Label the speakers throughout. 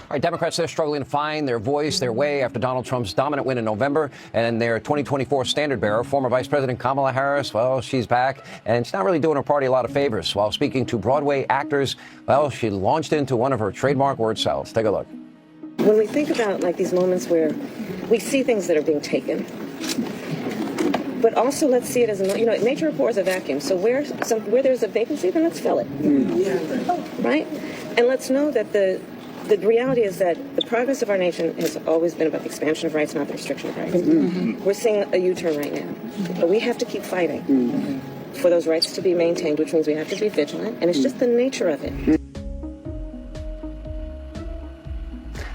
Speaker 1: All right, Democrats, they're struggling to find their voice, their way after Donald Trump's dominant win in November. And their 2024 standard bearer, former Vice President Kamala Harris, well, she's back. And she's not really doing her party a lot of favors. While speaking to Broadway actors, well, she launched into one of her trademark word salads. Take a look.
Speaker 2: When we think about like these moments where we see things that are being taken, but also let's see it as, nature abhors a vacuum. So where there's a vacancy, then let's fill it. Right? And let's know that the reality is that the progress of our nation has always been about the expansion of rights, not the restriction of rights. We're seeing a U-turn right now. But we have to keep fighting for those rights to be maintained, which means we have to be vigilant. And it's just the nature of it.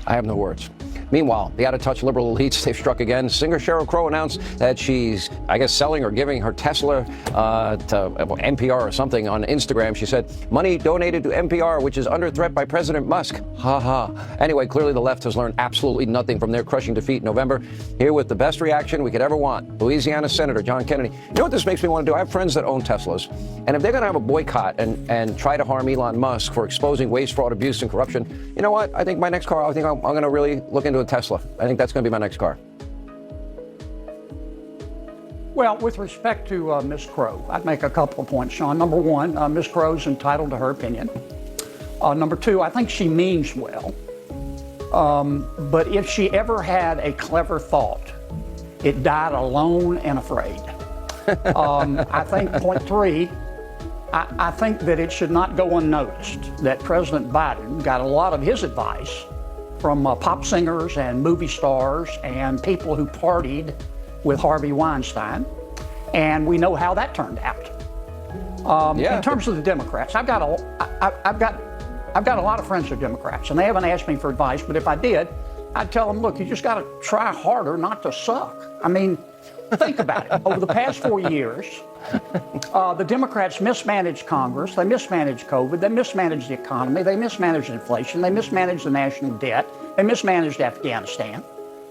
Speaker 1: I have no words. Meanwhile, the out-of-touch liberal elites, they've struck again. Singer Sheryl Crow announced that she's, I guess, selling or giving her Tesla to NPR or something on Instagram. She said, money donated to NPR, which is under threat by President Musk. Ha ha. Anyway, clearly the left has learned absolutely nothing from their crushing defeat in November. Here with the best reaction we could ever want, Louisiana Senator John Kennedy. You know what this makes me want to do? I have friends that own Teslas. And if they're going to have a boycott and try to harm Elon Musk for exposing waste, fraud, abuse, and corruption, you know what? I think my next car, I think I'm going to really look into a Tesla. I think that's going to be my next car.
Speaker 3: Well, with respect to Ms. Crow, I'd make a couple of points, Sean. Number one, Ms. Crow's entitled to her opinion. Number two, I think she means well. But if she ever had a clever thought, it died alone and afraid. I think point three, I think that it should not go unnoticed that President Biden got a lot of his advice from pop singers and movie stars and people who partied with Harvey Weinstein, and we know how that turned out. In terms of the Democrats, I've got a lot of friends who are Democrats, and they haven't asked me for advice. But if I did, I'd tell them, look, you just got to try harder not to suck. I mean, think about it. Over the past 4 years, the Democrats mismanaged Congress, they mismanaged COVID, they mismanaged the economy, they mismanaged inflation, they mismanaged the national debt, they mismanaged Afghanistan.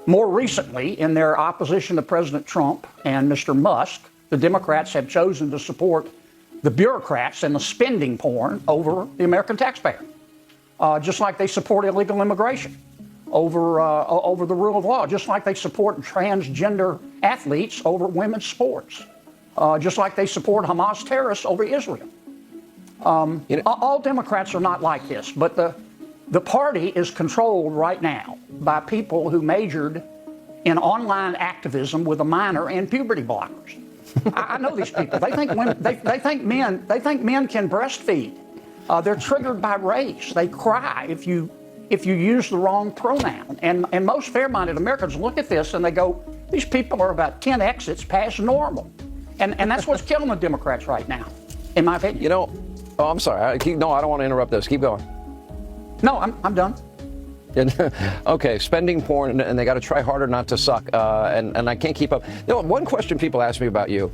Speaker 3: More recently, in their opposition to President Trump and Mr. Musk, the Democrats have chosen to support the bureaucrats and the spending porn over the American taxpayer, just like they support illegal immigration over the rule of law, just like they support transgender athletes over women's sports. Just like they support Hamas terrorists over Israel. All Democrats are not like this, but the party is controlled right now by people who majored in online activism with a minor in puberty blockers. I know these people. They think men can breastfeed. They're triggered by race. They cry if you use the wrong pronoun. And most fair-minded Americans look at this and they go, these people are about 10 exits past normal. And that's what's killing the Democrats right now, in my opinion.
Speaker 1: I'm sorry. I don't want to interrupt this. Keep going.
Speaker 3: No, I'm done.
Speaker 1: Okay, spending porn, and they got to try harder not to suck. And I can't keep up. One question people ask me about you,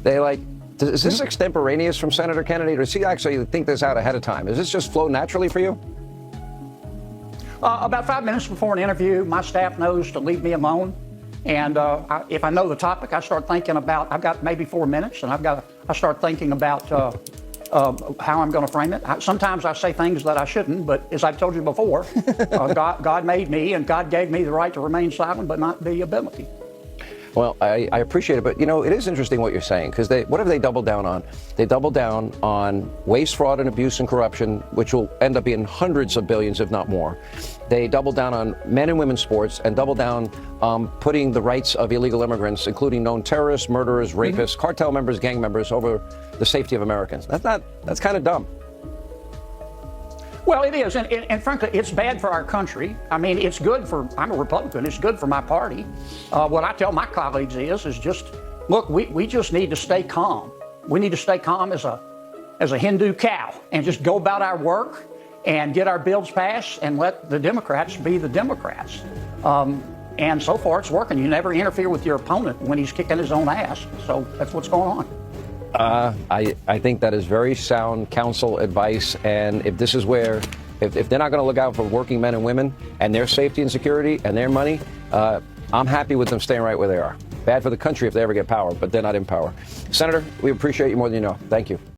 Speaker 1: they like, is this extemporaneous from Senator Kennedy, or does he actually think this out ahead of time? Does this just flow naturally for you?
Speaker 3: About 5 minutes before an interview, my staff knows to leave me alone. And if I know the topic, I start thinking about, I've got maybe 4 minutes, and I start thinking about how I'm going to frame it. Sometimes I say things that I shouldn't, but as I've told you before, God made me, and God gave me the right to remain silent, but not the ability.
Speaker 1: Well, I appreciate it, but it is interesting what you're saying, because what have they doubled down on? They doubled down on waste, fraud, and abuse and corruption, which will end up being hundreds of billions, if not more. They doubled down on men and women's sports, and doubled down putting the rights of illegal immigrants, including known terrorists, murderers, rapists, cartel members, gang members, over the safety of Americans. That's kind of dumb.
Speaker 3: Well, it is, and frankly, it's bad for our country. I mean, it's good for, I'm a Republican, it's good for my party. What I tell my colleagues is just, look, we just need to stay calm. We need to stay calm as a Hindu cow and just go about our work and get our bills passed and let the Democrats be the Democrats. And so far it's working. You never interfere with your opponent when he's kicking his own ass. So that's what's going on.
Speaker 1: I think that is very sound counsel advice. And if this is where, if they're not going to look out for working men and women and their safety and security and their money, I'm happy with them staying right where they are. Bad for the country if they ever get power, but they're not in power. Senator, we appreciate you more than you know. Thank you.